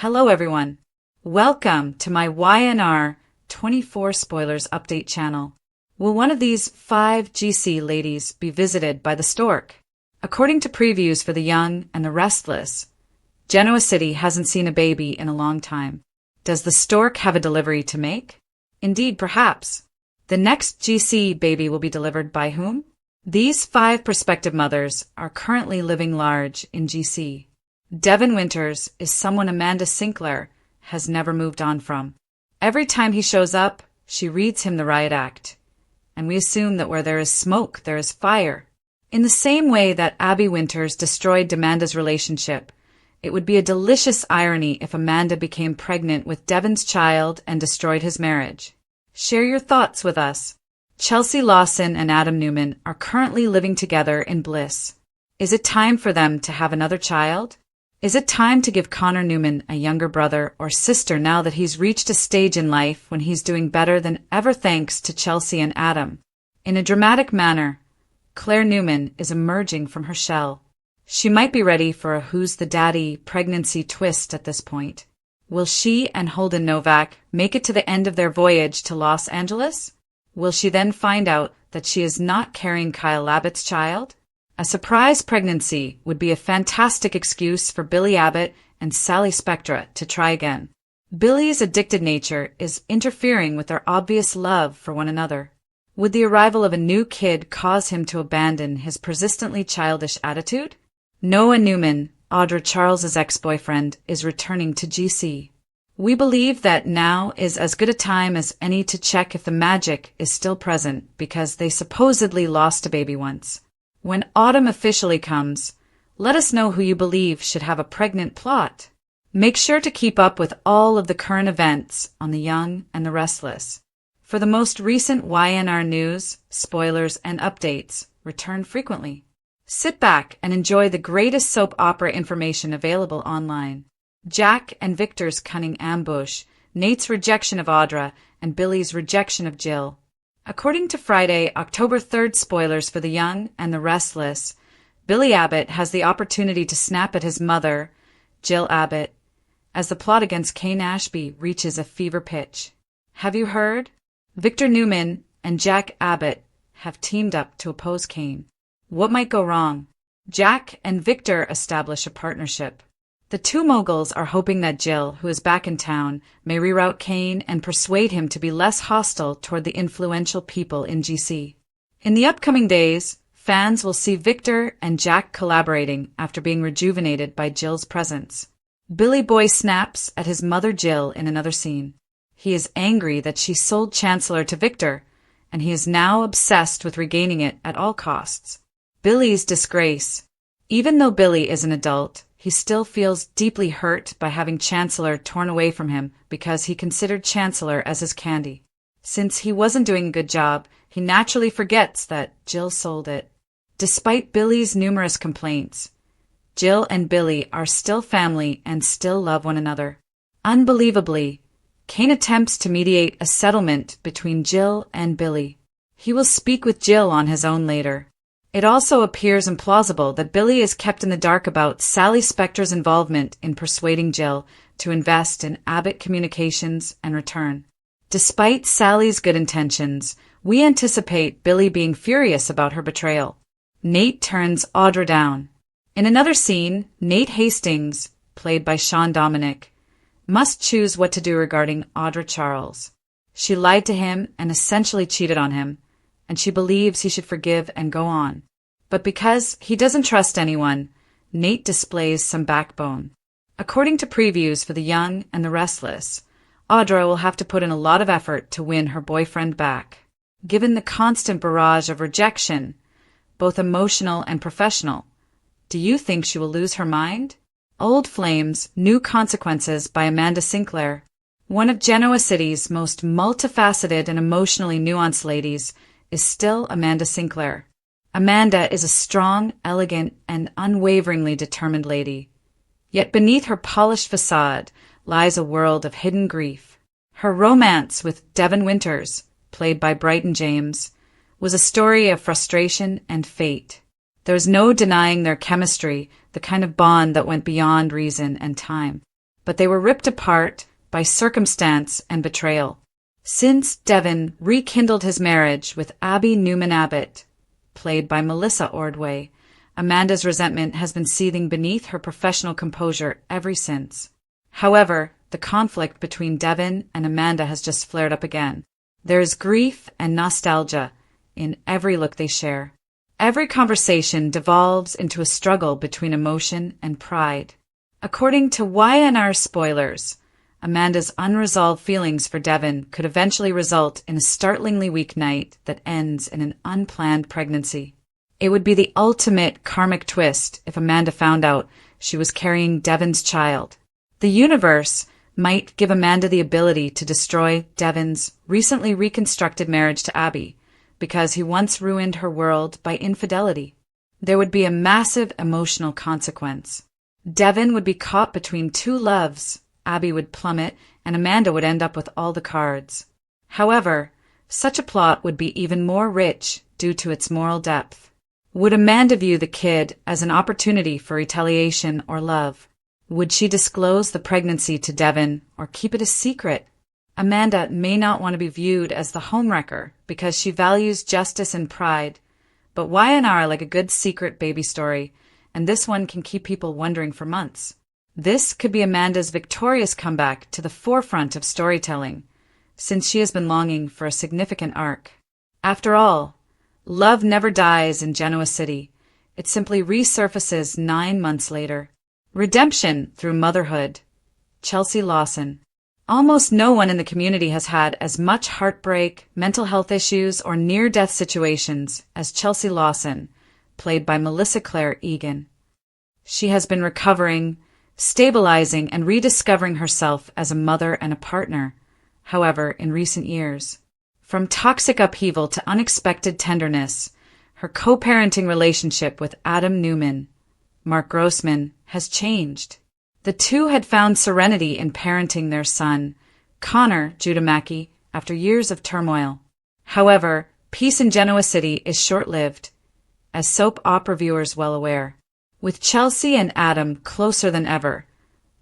Hello everyone. Welcome to my YNR 24 Spoilers Update channel. Will one of these 5 GC ladies be visited by the Stork? According to previews for The Young and the Restless, Genoa City hasn't seen a baby in a long time. Does the Stork have a delivery to make? Indeed, perhaps. The next GC baby will be delivered by whom? These 5 prospective mothers are currently living large in GC. Devin Winters is someone Amanda Sinclair has never moved on from. Every time he shows up, she reads him the riot act. And we assume that where there is smoke, there is fire. In the same way that Abby Winters destroyed Amanda's relationship, it would be a delicious irony if Amanda became pregnant with Devin's child and destroyed his marriage. Share your thoughts with us. Chelsea Lawson and Adam Newman are currently living together in bliss. Is it time for them to have another child? Is it time to give Connor Newman a younger brother or sister now that he's reached a stage in life when he's doing better than ever thanks to Chelsea and Adam? In a dramatic manner, Claire Newman is emerging from her shell. She might be ready for a Who's the Daddy pregnancy twist at this point. Will she and Holden Novak make it to the end of their voyage to Los Angeles? Will she then find out that she is not carrying Kyle Abbott's child? A surprise pregnancy would be a fantastic excuse for Billy Abbott and Sally Spectra to try again. Billy's addicted nature is interfering with their obvious love for one another. Would the arrival of a new kid cause him to abandon his persistently childish attitude? Noah Newman, Audra Charles's ex-boyfriend, is returning to GC. We believe that now is as good a time as any to check if the magic is still present because they supposedly lost a baby once. When autumn officially comes, let us know who you believe should have a pregnant plot. Make sure to keep up with all of the current events on The Young and the Restless. For the most recent YNR news, spoilers, and updates, return frequently. Sit back and enjoy the greatest soap opera information available online. Jack and Victor's cunning ambush, Nate's rejection of Audra, and Billy's rejection of Jill. According to Friday, October 3rd spoilers for The Young and the Restless, Billy Abbott has the opportunity to snap at his mother, Jill Abbott, as the plot against Kane Ashby reaches a fever pitch. Have you heard? Victor Newman and Jack Abbott have teamed up to oppose Kane. What might go wrong? Jack and Victor establish a partnership. The two moguls are hoping that Jill, who is back in town, may reroute Kane and persuade him to be less hostile toward the influential people in GC. In the upcoming days, fans will see Victor and Jack collaborating after being rejuvenated by Jill's presence. Billy Boy snaps at his mother Jill in another scene. He is angry that she sold Chancellor to Victor, and he is now obsessed with regaining it at all costs. Billy's disgrace. Even though Billy is an adult, he still feels deeply hurt by having Chancellor torn away from him because he considered Chancellor as his candy. Since he wasn't doing a good job, he naturally forgets that Jill sold it. Despite Billy's numerous complaints, Jill and Billy are still family and still love one another. Unbelievably, Kane attempts to mediate a settlement between Jill and Billy. He will speak with Jill on his own later. It also appears implausible that Billy is kept in the dark about Sally Spectra's involvement in persuading Jill to invest in Abbott Communications and return. Despite Sally's good intentions, we anticipate Billy being furious about her betrayal. Nate turns Audra down. In another scene, Nate Hastings, played by Sean Dominic, must choose what to do regarding Audra Charles. She lied to him and essentially cheated on him, and she believes he should forgive and go on. But because he doesn't trust anyone, Nate displays some backbone. According to previews for The Young and the Restless, Audra will have to put in a lot of effort to win her boyfriend back. Given the constant barrage of rejection, both emotional and professional, do you think she will lose her mind? Old Flames, New Consequences by Amanda Sinclair. One of Genoa City's most multifaceted and emotionally nuanced ladies is still Amanda Sinclair. Amanda is a strong, elegant, and unwaveringly determined lady. Yet beneath her polished facade lies a world of hidden grief. Her romance with Devin Winters, played by Brighton James, was a story of frustration and fate. There was no denying their chemistry, the kind of bond that went beyond reason and time. but they were ripped apart by circumstance and betrayal. Since Devon rekindled his marriage with Abby Newman Abbott, played by Melissa Ordway, Amanda's resentment has been seething beneath her professional composure ever since. However, the conflict between Devon and Amanda has just flared up again. There is grief and nostalgia in every look they share. Every conversation devolves into a struggle between emotion and pride. According to YNR spoilers, Amanda's unresolved feelings for Devon could eventually result in a startlingly weak night that ends in an unplanned pregnancy. It would be the ultimate karmic twist if Amanda found out she was carrying Devon's child. The universe might give Amanda the ability to destroy Devon's recently reconstructed marriage to Abby because he once ruined her world by infidelity. There would be a massive emotional consequence. Devon would be caught between two loves, Abby would plummet, and Amanda would end up with all the cards. However, such a plot would be even more rich due to its moral depth. Would Amanda view the kid as an opportunity for retaliation or love? Would she disclose the pregnancy to Devon or keep it a secret? Amanda may not want to be viewed as the homewrecker because she values justice and pride, but Y&R like a good secret baby story, and this one can keep people wondering for months. This could be Amanda's victorious comeback to the forefront of storytelling, since she has been longing for a significant arc. After all, love never dies in Genoa City. It simply resurfaces 9 months later. Redemption through motherhood. Chelsea Lawson. Almost no one in the community has had as much heartbreak, mental health issues, or near-death situations as Chelsea Lawson, played by Melissa Claire Egan. She has been recovering, stabilizing, and rediscovering herself as a mother and a partner, however, in recent years. From toxic upheaval to unexpected tenderness, her co-parenting relationship with Adam Newman, Mark Grossman, has changed. The two had found serenity in parenting their son, Connor Judah Mackey, after years of turmoil. However, peace in Genoa City is short-lived, as soap opera viewers well aware. With Chelsea and Adam closer than ever,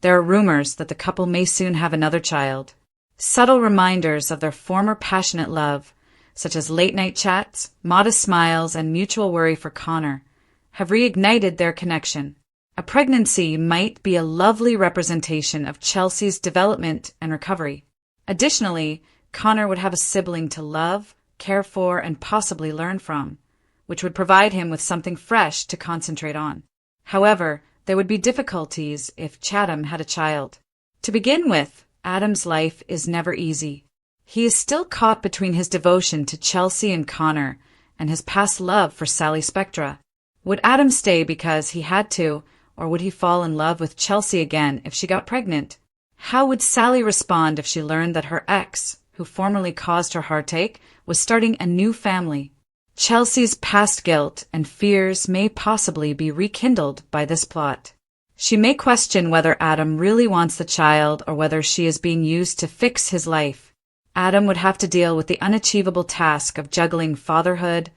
there are rumors that the couple may soon have another child. Subtle reminders of their former passionate love, such as late-night chats, modest smiles, and mutual worry for Connor, have reignited their connection. A pregnancy might be a lovely representation of Chelsea's development and recovery. Additionally, Connor would have a sibling to love, care for, and possibly learn from, which would provide him with something fresh to concentrate on. However, there would be difficulties if Chatham had a child. To begin with, Adam's life is never easy. He is still caught between his devotion to Chelsea and Connor and his past love for Sally Spectra. Would Adam stay because he had to, or would he fall in love with Chelsea again if she got pregnant? How would Sally respond if she learned that her ex, who formerly caused her heartache, was starting a new family? Chelsea's past guilt and fears may possibly be rekindled by this plot. She may question whether Adam really wants the child or whether she is being used to fix his life. Adam would have to deal with the unachievable task of juggling fatherhood,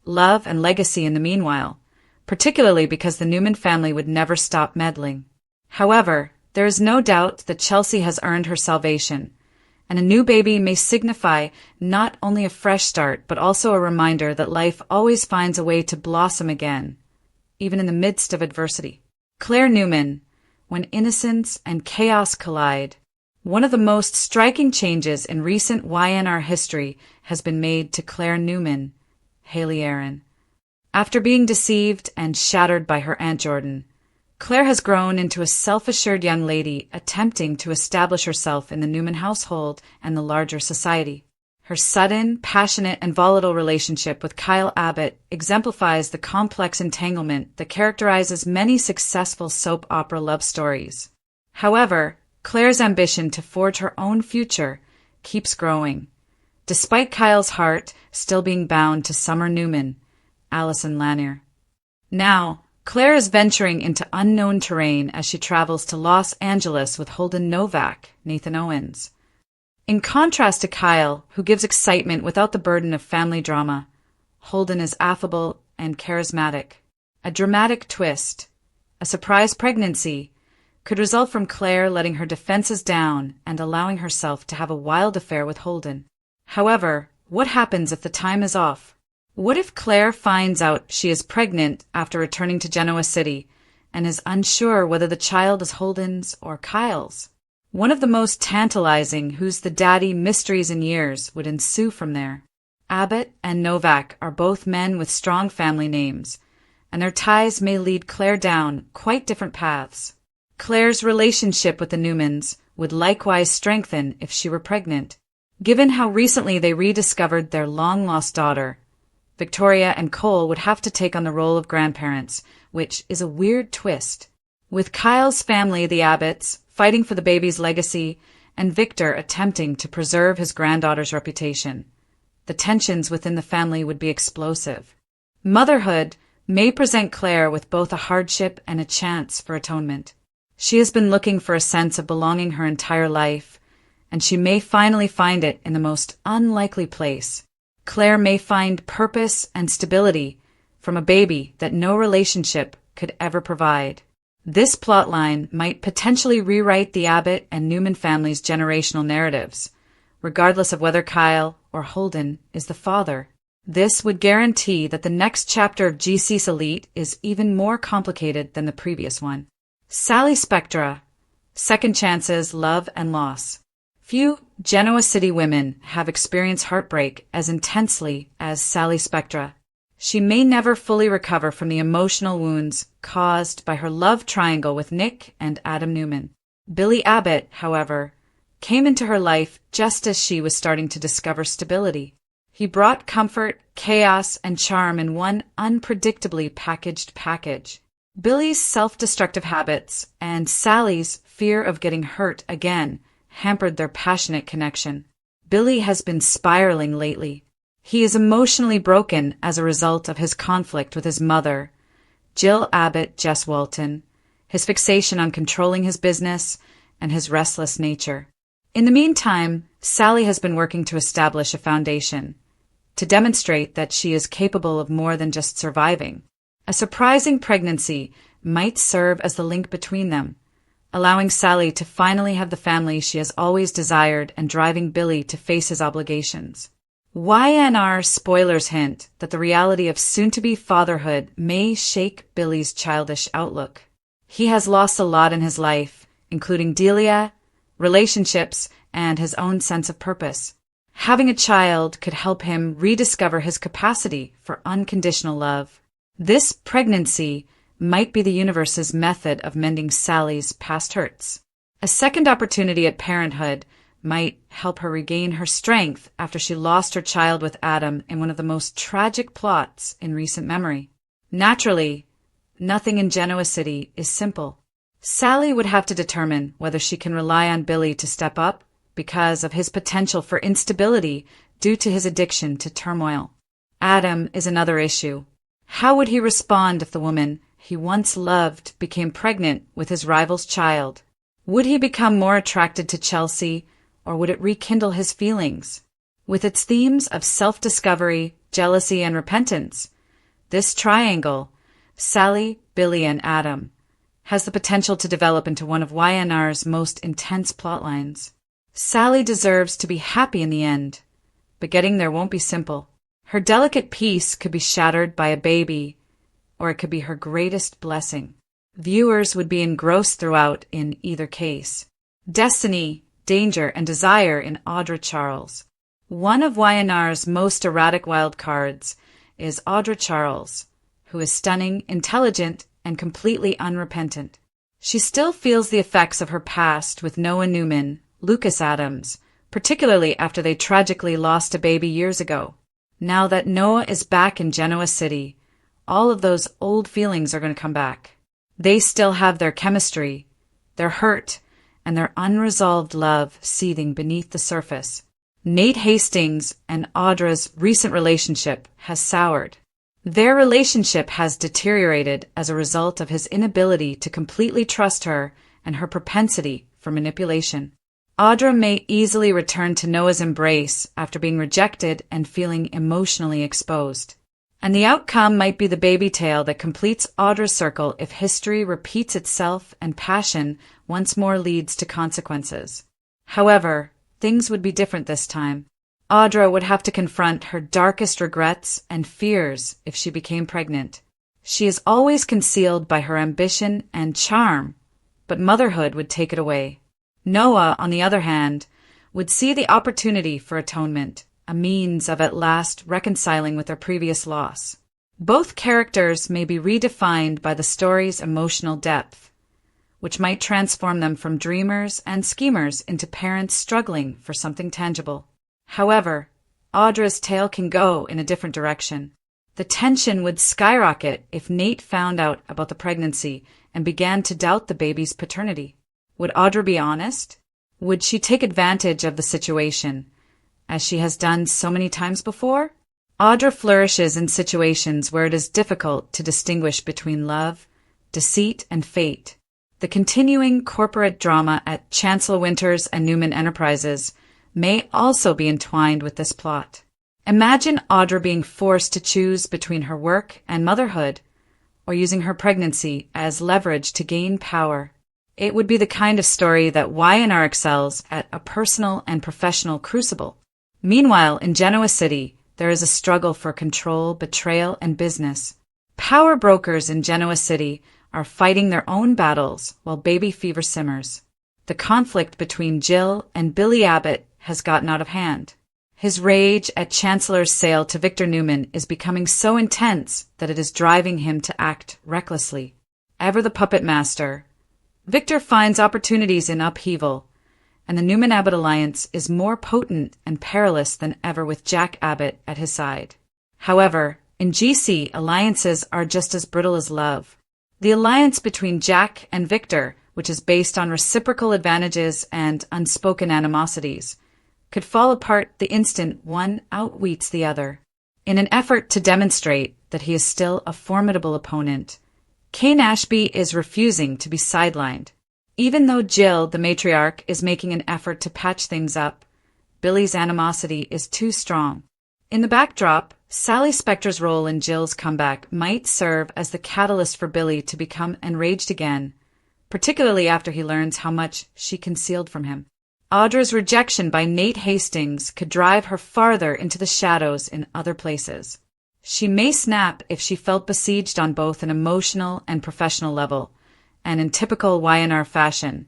love, and legacy in the meanwhile, particularly because the Newman family would never stop meddling. However, there is no doubt that Chelsea has earned her salvation, and a new baby may signify not only a fresh start but also a reminder that life always finds a way to blossom again, even in the midst of adversity. Claire Newman, When Innocence and Chaos Collide. One of the most striking changes in recent YNR history has been made to Claire Newman, Haley Aaron. After being deceived and shattered by her Aunt Jordan, Claire has grown into a self-assured young lady attempting to establish herself in the Newman household and the larger society. Her sudden, passionate, and volatile relationship with Kyle Abbott exemplifies the complex entanglement that characterizes many successful soap opera love stories. However, Claire's ambition to forge her own future keeps growing, despite Kyle's heart still being bound to Summer Newman, Allison Lanier. Now, Claire is venturing into unknown terrain as she travels to Los Angeles with Holden Novak, Nathan Owens. In contrast to Kyle, who gives excitement without the burden of family drama, Holden is affable and charismatic. A dramatic twist, a surprise pregnancy, could result from Claire letting her defenses down and allowing herself to have a wild affair with Holden. However, what happens if the time is off? What if Claire finds out she is pregnant after returning to Genoa City and is unsure whether the child is Holden's or Kyle's? One of the most tantalizing who's the daddy mysteries in years would ensue from there. Abbott and Novak are both men with strong family names, and their ties may lead Claire down quite different paths. Claire's relationship with the Newmans would likewise strengthen if she were pregnant. Given how recently they rediscovered their long-lost daughter, Victoria and Cole would have to take on the role of grandparents, which is a weird twist. With Kyle's family, the Abbotts, fighting for the baby's legacy, and Victor attempting to preserve his granddaughter's reputation, the tensions within the family would be explosive. Motherhood may present Claire with both a hardship and a chance for atonement. She has been looking for a sense of belonging her entire life, and she may finally find it in the most unlikely place. Claire may find purpose and stability from a baby that no relationship could ever provide. This plotline might potentially rewrite the Abbott and Newman families' generational narratives, regardless of whether Kyle or Holden is the father. This would guarantee that the next chapter of GC's Elite is even more complicated than the previous one. Sally Spectra, Second Chances, Love and Loss. Few Genoa City women have experienced heartbreak as intensely as Sally Spectra. She may never fully recover from the emotional wounds caused by her love triangle with Nick and Adam Newman. Billy Abbott, however, came into her life just as she was starting to discover stability. He brought comfort, chaos, and charm in one unpredictably packaged package. Billy's self-destructive habits and Sally's fear of getting hurt again hampered their passionate connection. Billy has been spiraling lately. He is emotionally broken as a result of his conflict with his mother, Jill Abbott Jess Walton, his fixation on controlling his business, and his restless nature. In the meantime, Sally has been working to establish a foundation, to demonstrate that she is capable of more than just surviving. A surprising pregnancy might serve as the link between them, allowing Sally to finally have the family she has always desired and driving Billy to face his obligations. YNR spoilers hint that the reality of soon-to-be fatherhood may shake Billy's childish outlook. He has lost a lot in his life, including Delia, relationships, and his own sense of purpose. Having a child could help him rediscover his capacity for unconditional love. This pregnancy might be the universe's method of mending Sally's past hurts. A second opportunity at parenthood might help her regain her strength after she lost her child with Adam in one of the most tragic plots in recent memory. Naturally, nothing in Genoa City is simple. Sally would have to determine whether she can rely on Billy to step up because of his potential for instability due to his addiction to turmoil. Adam is another issue. How would he respond if the woman he once loved became pregnant with his rival's child? Would he become more attracted to Chelsea, or would it rekindle his feelings? With its themes of self-discovery, jealousy, and repentance, this triangle, Sally, Billy, and Adam, has the potential to develop into one of YNR's most intense plotlines. Sally deserves to be happy in the end, but getting there won't be simple. Her delicate peace could be shattered by a baby, or it could be her greatest blessing. Viewers would be engrossed throughout in either case. Destiny, danger, and desire in Audra Charles. One of YNR's most erratic wild cards is Audra Charles, who is stunning, intelligent, and completely unrepentant. She still feels the effects of her past with Noah Newman, Lucas Adams, particularly after they tragically lost a baby years ago. Now that Noah is back in Genoa City, all of those old feelings are going to come back. They still have their chemistry, their hurt, and their unresolved love seething beneath the surface. Nate Hastings and Audra's recent relationship has soured. Their relationship has deteriorated as a result of his inability to completely trust her and her propensity for manipulation. Audra may easily return to Noah's embrace after being rejected and feeling emotionally exposed. And the outcome might be the baby tale that completes Audra's circle if history repeats itself and passion once more leads to consequences. However, things would be different this time. Audra would have to confront her darkest regrets and fears if she became pregnant. She is always concealed by her ambition and charm, but motherhood would take it away. Noah, on the other hand, would see the opportunity for atonement, a means of at last reconciling with their previous loss. Both characters may be redefined by the story's emotional depth, which might transform them from dreamers and schemers into parents struggling for something tangible. However, Audra's tale can go in a different direction. The tension would skyrocket if Nate found out about the pregnancy and began to doubt the baby's paternity. Would Audra be honest? Would she take advantage of the situation, as she has done so many times before? Audra flourishes in situations where it is difficult to distinguish between love, deceit, and fate. The continuing corporate drama at Chancellor Winters and Newman Enterprises may also be entwined with this plot. Imagine Audra being forced to choose between her work and motherhood, or using her pregnancy as leverage to gain power. It would be the kind of story that Y&R excels at a personal and professional crucible. Meanwhile, in Genoa City, there is a struggle for control, betrayal, and business. Power brokers in Genoa City are fighting their own battles while baby fever simmers. The conflict between Jill and Billy Abbott has gotten out of hand. His rage at Chancellor's sale to Victor Newman is becoming so intense that it is driving him to act recklessly. Ever the puppet master, Victor finds opportunities in upheaval, and the Newman-Abbott alliance is more potent and perilous than ever with Jack Abbott at his side. However, in GC, alliances are just as brittle as love. The alliance between Jack and Victor, which is based on reciprocal advantages and unspoken animosities, could fall apart the instant one outwits the other. In an effort to demonstrate that he is still a formidable opponent, Kane Ashby is refusing to be sidelined. Even though Jill, the matriarch, is making an effort to patch things up, Billy's animosity is too strong. In the backdrop, Sally Spector's role in Jill's comeback might serve as the catalyst for Billy to become enraged again, particularly after he learns how much she concealed from him. Audra's rejection by Nate Hastings could drive her farther into the shadows in other places. She may snap if she felt besieged on both an emotional and professional level, and in typical Y&R fashion,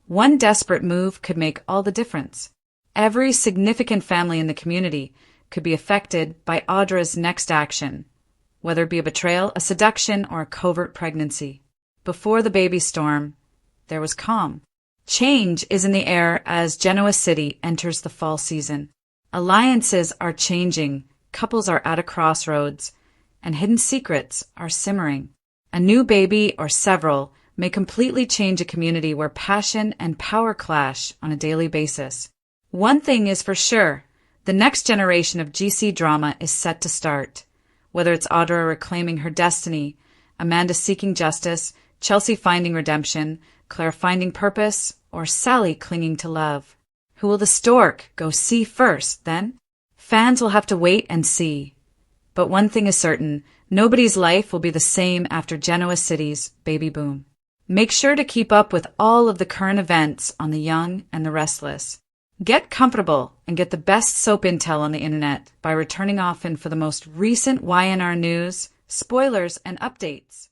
one desperate move could make all the difference. Every significant family in the community could be affected by Audra's next action, whether it be a betrayal, a seduction, or a covert pregnancy. Before the baby storm, there was calm. Change is in the air as Genoa City enters the fall season. Alliances are changing, couples are at a crossroads, and hidden secrets are simmering. A new baby or several may completely change a community where passion and power clash on a daily basis. One thing is for sure, the next generation of GC drama is set to start. Whether it's Audra reclaiming her destiny, Amanda seeking justice, Chelsea finding redemption, Claire finding purpose, or Sally clinging to love. Who will the Stork go see first, then? Fans will have to wait and see. But one thing is certain, nobody's life will be the same after Genoa City's baby boom. Make sure to keep up with all of the current events on The Young and the Restless. Get comfortable and get the best soap intel on the internet by returning often for the most recent Y&R news, spoilers, and updates.